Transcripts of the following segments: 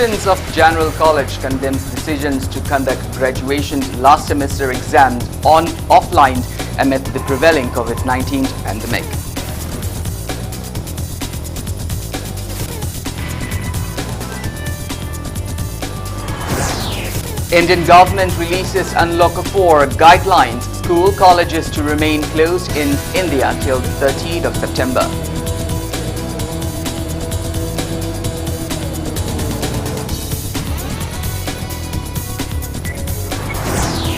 Students of General College condemns decisions to conduct graduation last semester exams offline amid the prevailing COVID-19 pandemic. Indian government releases Unlock 4 guidelines, school colleges to remain closed in India till 13th of September.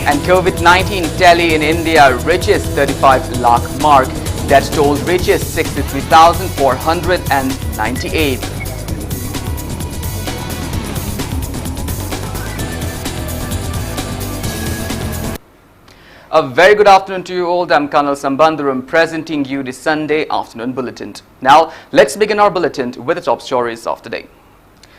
And COVID-19 tally in India reaches 35 lakh mark. Death toll reaches 63,498. A very good afternoon to you all. I'm Kanel Shambanduram presenting you the Sunday afternoon bulletin. Now, let's begin our bulletin with the top stories of the day.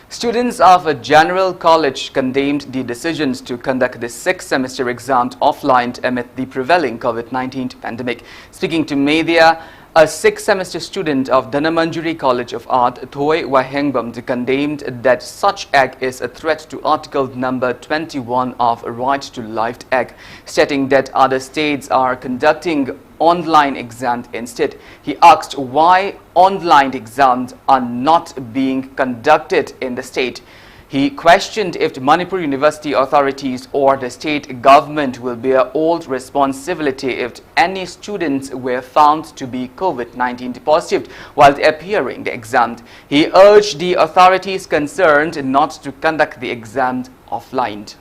Students of a general college condemned the decisions to conduct the 6th semester exams offline amid the prevailing COVID-19 pandemic. Speaking to media, a 6th semester student of Dhanmanjari College of Art, Thoi Wahengbam, condemned that such act is a threat to Article number 21 of Right to Life Act, stating that other states are conducting online exams instead. He asked why online exams are not being conducted in the state. He questioned if Manipur University authorities or the state government will bear all responsibility if any students were found to be COVID-19 positive while appearing the exam. He urged the authorities concerned not to conduct the exams offline.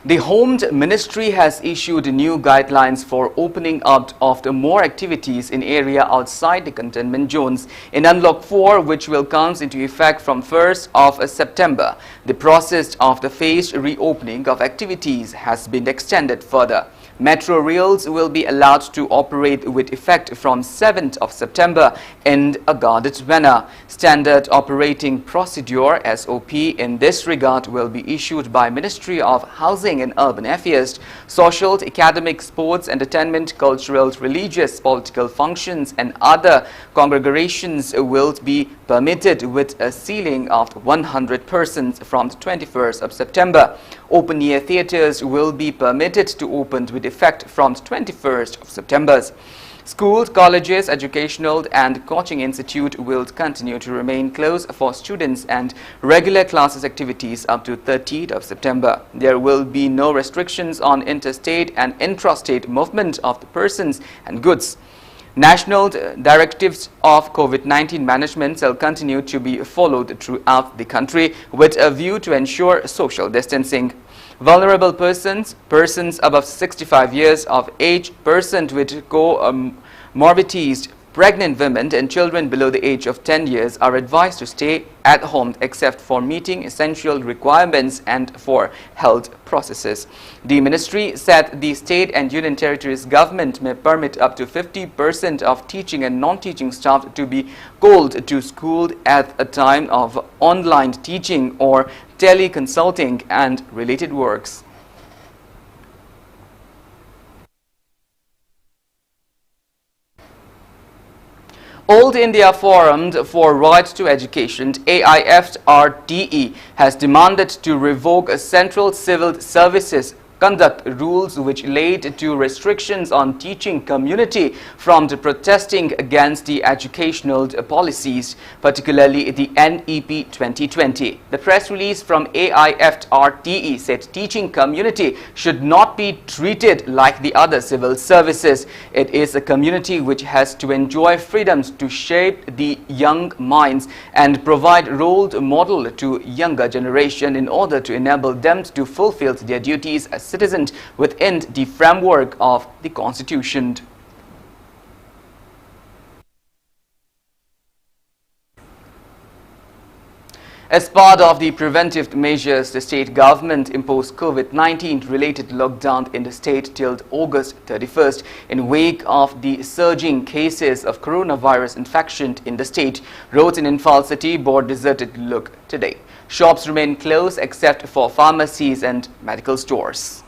The Home Ministry has issued new guidelines for opening up of more activities in area outside the containment zones in Unlock 4, which will come into effect from 1st of September. The process of the phased reopening of activities has been extended further. Metro rails will be allowed to operate with effect from 7th of September in a guarded manner. Standard operating procedure (SOP) in this regard will be issued by Ministry of Housing and Urban Affairs. Social, academic, sports, entertainment, cultural, religious, political functions and other congregations will be permitted with a ceiling of 100 persons from the 21st of September. Open-air theatres will be permitted to open with effect from the 21st of September. Schools, colleges, educational and coaching institute will continue to remain closed for students and regular classes activities up to 30th of September. There will be no restrictions on interstate and intrastate movement of the persons and goods. National directives of COVID-19 management shall continue to be followed throughout the country with a view to ensure social distancing. Vulnerable persons, persons above 65 years of age, persons with comorbidities, pregnant women and children below the age of 10 years are advised to stay at home except for meeting essential requirements and for health processes. The ministry said the state and union territories government may permit up to 50% of teaching and non-teaching staff to be called to school at a time of online teaching or teleconsulting and related works. All India Forum for Right to Education, AIFRTE, has demanded to revoke Central Civil Services conduct rules which laid to restrictions on teaching community from the protesting against the educational policies, particularly the NEP 2020. The press release from AIFRTE said teaching community should not be treated like the other civil services. It is a community which has to enjoy freedoms to shape the young minds and provide role model to younger generation in order to enable them to fulfill their duties as citizens within the framework of the Constitution. As part of the preventive measures, the state government imposed COVID-19 related lockdown in the state till August 31st in wake of the surging cases of coronavirus infection in the state. Roads in Imphal city bore deserted look today. Shops remain closed except for pharmacies and medical stores.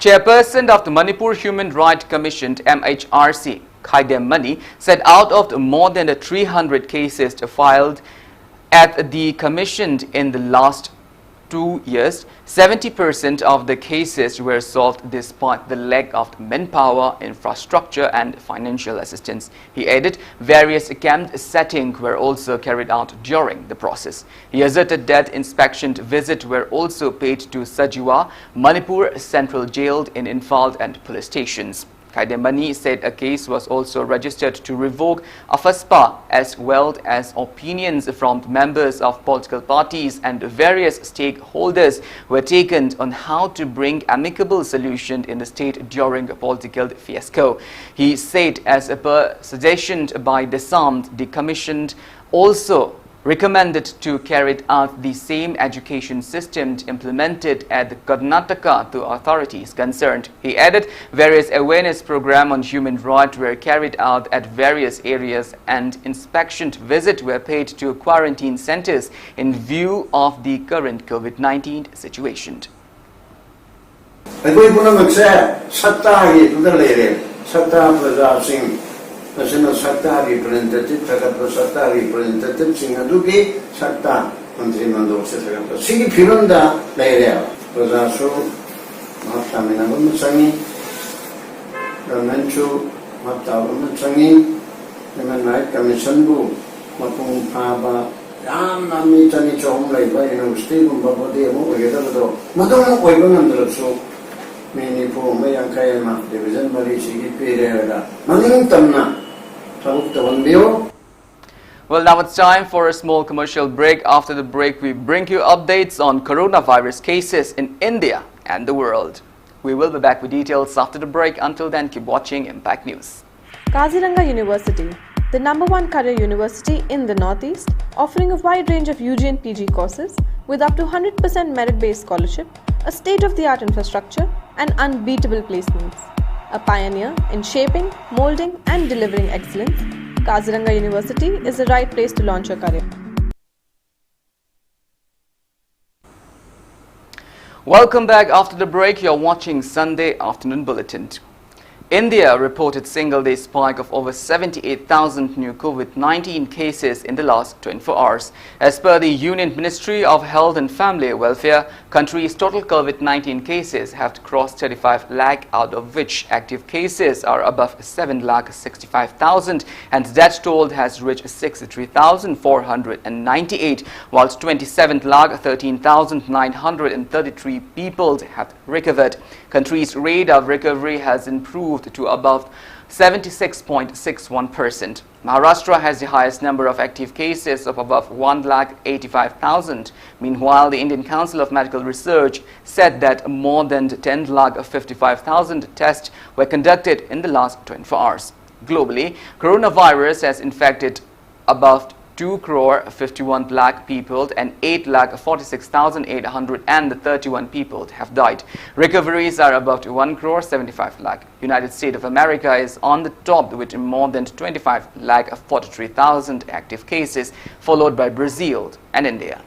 Chairperson of the Manipur Human Rights Commission MHRC, Kanel, said out of the more than 300 cases filed at the commission in the last 2 years, 70% of the cases were solved despite the lack of manpower, infrastructure and financial assistance. He added various camp settings were also carried out during the process. He asserted that inspection visits were also paid to Sajiwa, Manipur Central Jail in Imphal and police stations. Kanel said a case was also registered to revoke a FASPA as well as opinions from members of political parties and various stakeholders were taken on how to bring amicable solution in the state during a political fiasco. He said as per suggestion by the commission also recommended to carry out the same education system implemented at Karnataka to authorities concerned. He added various awareness programs on human rights were carried out at various areas and inspection visits were paid to quarantine centers in view of the current COVID-19 situation. National Sakta representative, Takapa Sakta representative, Singaduki, Sakta, Country Mando Secretary. Sigi Pirunda, Larea, was also Matamina Sangi, the Manchu, Matavam Sangi, the Manite Commission, Mapung Paba, Yamami Tani Chom, like by Stephen Babodi, Mogato, Madonna Wagon under the soap. Manipur, Mayankayama, Division Marichi, Pereda, Maningtamna. Well, now it's time for a small commercial break. After the break, we bring you updates on coronavirus cases in India and the world. We will be back with details after the break. Until then, keep watching Impact News. Kaziranga University, the #1 career university in the Northeast, offering a wide range of UG and PG courses with up to 100% merit-based scholarship, a state-of-the-art infrastructure, and unbeatable placements. A pioneer in shaping, molding, and delivering excellence, Kaziranga University is the right place to launch your career. Welcome back after the break. You're watching Sunday Afternoon Bulletin. India reported single-day spike of over 78,000 new COVID-19 cases in the last 24 hours. As per the Union Ministry of Health and Family Welfare, country's total COVID-19 cases have crossed 35 lakh, out of which active cases are above 7,65,000 and death toll has reached 63,498, whilst 27,13,933 people have recovered. Country's rate of recovery has improved to above 76.61%. Maharashtra has the highest number of active cases of above 1,85,000. Meanwhile, the Indian Council of Medical Research said that more than 10,55,000 tests were conducted in the last 24 hours. Globally, coronavirus has infected above 2,51 lakh people and 8,46,831 people have died. Recoveries are about 1,75 lakh. United States of America is on the top with more than 25,43,000 active cases, followed by Brazil and India.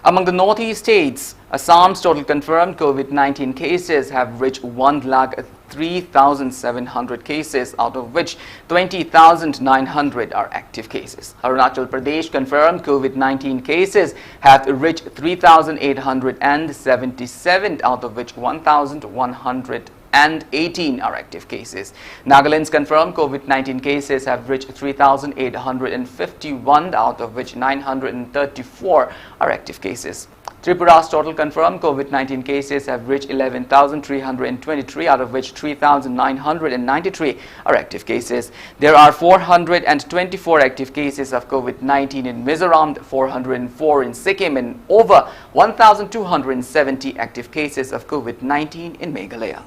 Among the Northeast states, Assam's total confirmed COVID-19 cases have reached 1,03,700 cases, out of which 20,900 are active cases. Arunachal Pradesh confirmed COVID-19 cases have reached 3,877, out of which 1,118 are active cases. Nagaland's confirmed COVID-19 cases have reached 3,851, out of which 934 are active cases. Tripura's total confirmed COVID-19 cases have reached 11,323, out of which 3,993 are active cases. There are 424 active cases of COVID-19 in Mizoram, 404 in Sikkim, and over 1,270 active cases of COVID-19 in Meghalaya.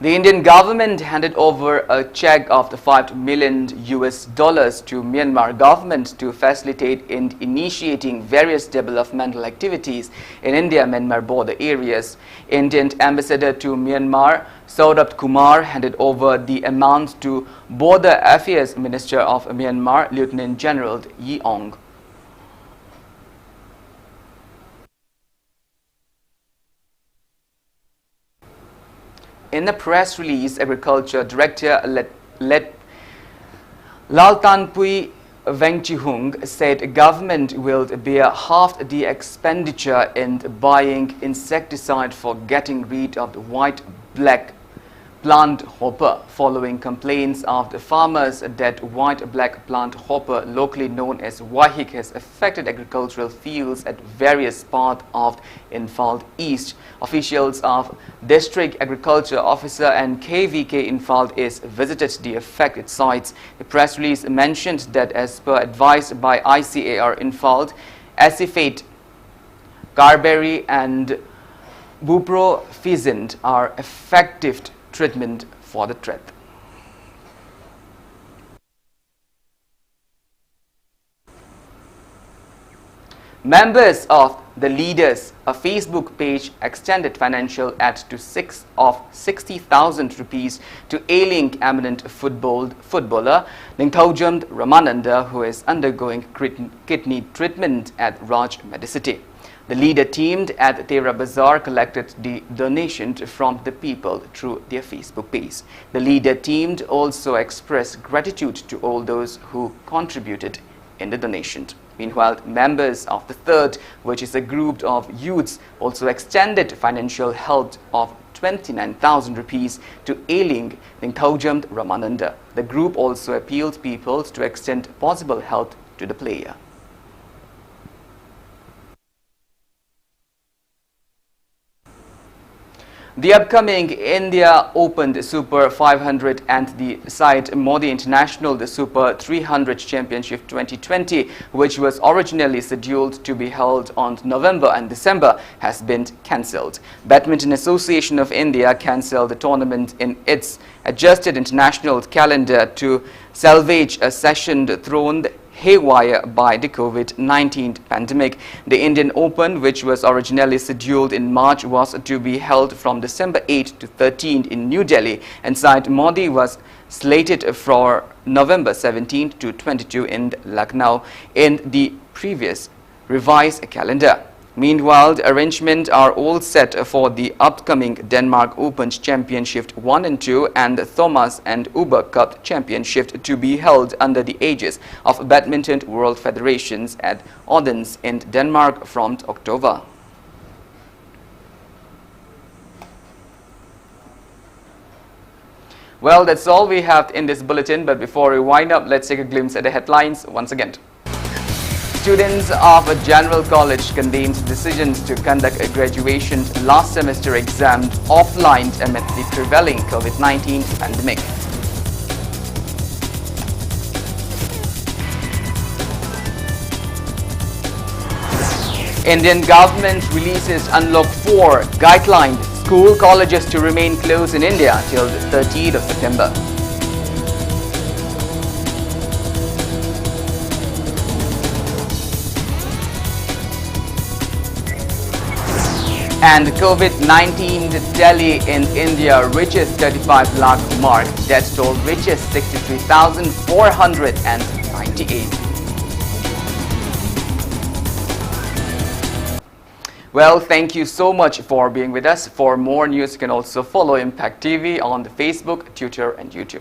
The Indian government handed over a check of the $5 million to Myanmar government to facilitate in initiating various developmental activities in India-Myanmar border areas. Indian ambassador to Myanmar, Saurabh Kumar, handed over the amount to Border Affairs Minister of Myanmar, Lieutenant General Yi Ong. In a press release, Agriculture Director Laltanpui Vengchihung said government will bear half the expenditure in buying insecticide for getting rid of the white-black plant hopper, following complaints of the farmers that white-black plant hopper, locally known as Wahik, has affected agricultural fields at various parts of Imphal East. Officials of District Agriculture Officer and KVK Imphal East visited the affected sites. The press release mentioned that as per advice by ICAR Imphal, acephate, carberry and buprofizin are effective treatment for the threat. Members of the Leaders, a Facebook page, extended financial aid to 60,000 rupees to ailing eminent footballer Ningthaujam Ramananda, who is undergoing kidney treatment at Raj Medicity. The leader teamed at Tera Bazaar collected the donation from the people through their Facebook page. The leader teamed also expressed gratitude to all those who contributed in the donation. Meanwhile, members of the Third, which is a group of youths, also extended financial help of 29,000 rupees to ailing Ningthaujam Ramananda. The group also appealed people to extend possible help to the player. The upcoming India Open Super 500 and the side Modi International the Super 300 Championship 2020, which was originally scheduled to be held on November and December, has been cancelled. Badminton Association of India cancelled the tournament in its adjusted international calendar to salvage a session thrown haywire by the COVID-19 pandemic. The Indian Open, which was originally scheduled in March, was to be held from December 8 to 13 in New Delhi, and side Modi was slated for November 17 to 22 in Lucknow in the previous revised calendar. Meanwhile, the arrangements are all set for the upcoming Denmark Open Championship 1 and 2 and the Thomas and Uber Cup Championship to be held under the aegis of Badminton World Federations at Odense in Denmark from October. Well, that's all we have in this bulletin, but before we wind up, let's take a glimpse at the headlines once again. Students of a general college condemned decisions to conduct a graduation last semester exam offline amid the prevailing COVID-19 pandemic. Indian government releases Unlock 4 guideline, school colleges to remain closed in India till the 30th of September. And COVID-19 Delhi in India reaches 35 lakh mark. Death toll reaches 63,498. Well, thank you so much for being with us. For more news, you can also follow Impact TV on the Facebook, Twitter and YouTube.